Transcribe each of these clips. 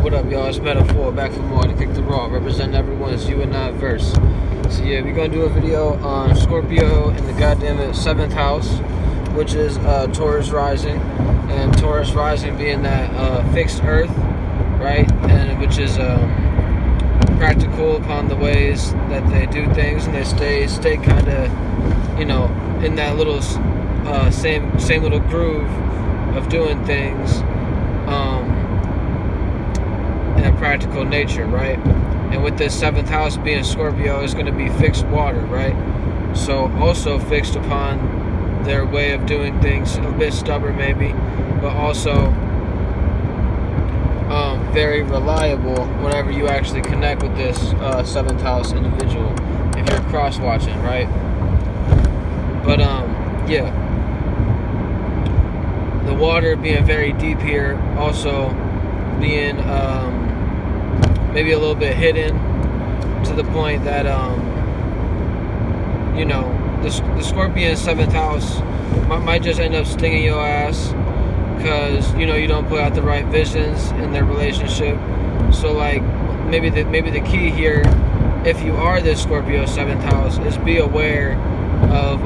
What up, y'all? It's Metaphor, back for more to kick the raw, representing everyone's you and I verse. So yeah, we're gonna do a video on Scorpio in the goddamn 7th house, which is Taurus rising, and Taurus rising being that fixed Earth, right? And which is practical upon the ways that they do things, and they stay kind of, you know, in that little same little groove of doing things. In a practical nature, right? And with this 7th house being Scorpio, it's going to be fixed water, right? So also fixed upon their way of doing things, a bit stubborn maybe, but also very reliable whenever you actually connect with this 7th house individual, if you're cross-watching, right? But yeah, the water being very deep here, also being maybe a little bit hidden, to the point that you know, the Scorpion 7th house might just end up stinging your ass because, you know, you don't put out the right visions in their relationship. So like maybe the key here, if you are this Scorpio 7th house, is be aware of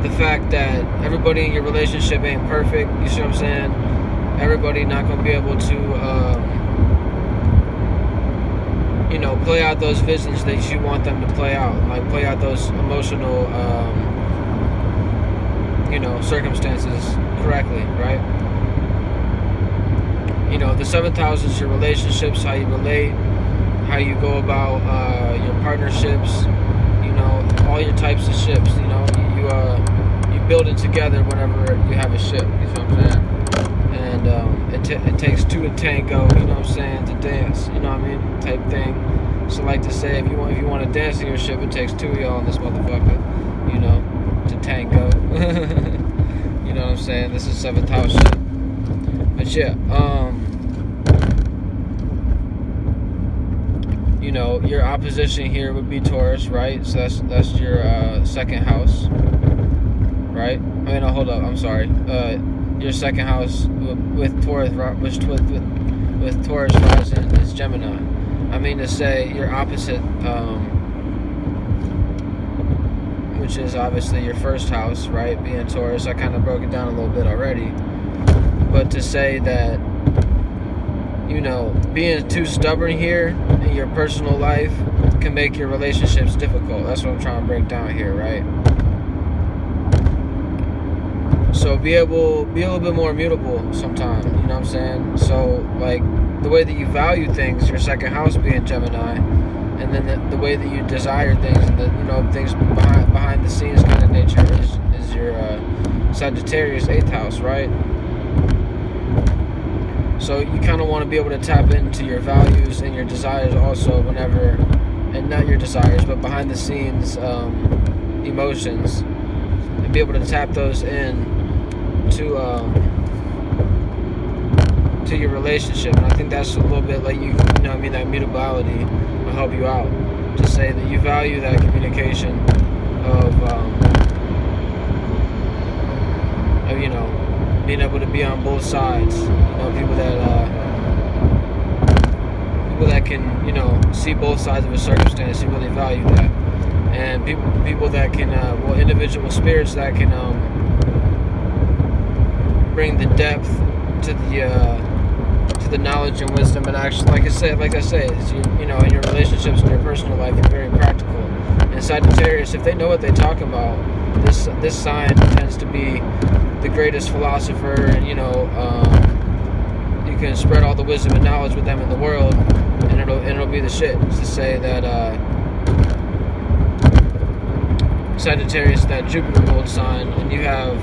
the fact that everybody in your relationship ain't perfect. You see what I'm saying? Everybody not going to be able to, you know, play out those visions that you want them to play out. Like, play out those emotional, you know, circumstances correctly, right? You know, the 7th house is your relationships, how you relate, how you go about your partnerships, you know, all your types of ships, you know. You build it together whenever you have a ship, you see what I'm saying? And it takes two to tango, you know what I'm saying, to dance, you know what I mean, type thing. So like to say, if you want to dance in your ship, it takes two of y'all in this motherfucker, you know, to tango. You know what I'm saying? This is 7th house shit. But yeah, you know, your opposition here would be Taurus, right? So that's your 2nd house, right? I mean, no, hold up, I'm sorry. Your 2nd house with Taurus, with Taurus rising is Gemini. I mean to say your opposite, which is obviously your 1st house, right? Being Taurus. I kind of broke it down a little bit already. But to say that, you know, being too stubborn here in your personal life can make your relationships difficult. That's what I'm trying to break down here, right? So be a little bit more immutable sometime, you know what I'm saying? So like the way that you value things, your 2nd house being Gemini, and then the way that you desire things, and the, you know, things behind the scenes kind of nature is your Sagittarius 8th house, right? So you kind of want to be able to tap into your values and your desires also whenever, and not your desires, but behind the scenes emotions, and be able to tap those in to your relationship. And I think that's a little bit like, you know what I mean, that mutability will help you out, to say that you value that communication of you know, being able to be on both sides. You know, people that can, you know, see both sides of a circumstance, you really value that. And people that can well, individual spirits that can bring the depth to the knowledge and wisdom, and actually, like I say, is you know, in your relationships, in your personal life, you're very practical. And Sagittarius, if they know what they're talking about, this sign tends to be the greatest philosopher, and you know, you can spread all the wisdom and knowledge with them in the world, and it'll be the shit. It's to say that Sagittarius, that Jupiter ruled sign, and you have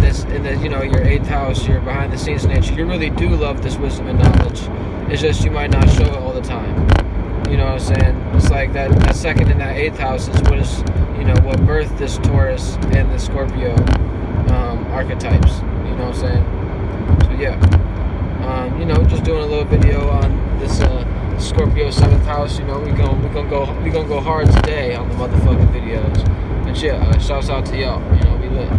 this in the, you know, your 8th house, your behind the scenes nature. You really do love this wisdom and knowledge. It's just you might not show it all the time. You know what I'm saying? It's like that 2nd and that 8th house is what is, you know, what birthed this Taurus and the Scorpio archetypes. You know what I'm saying? So yeah, you know, just doing a little video on this Scorpio 7th house. You know, we gonna go hard today on the motherfucking videos. And yeah, shouts out to y'all. You know, we lit.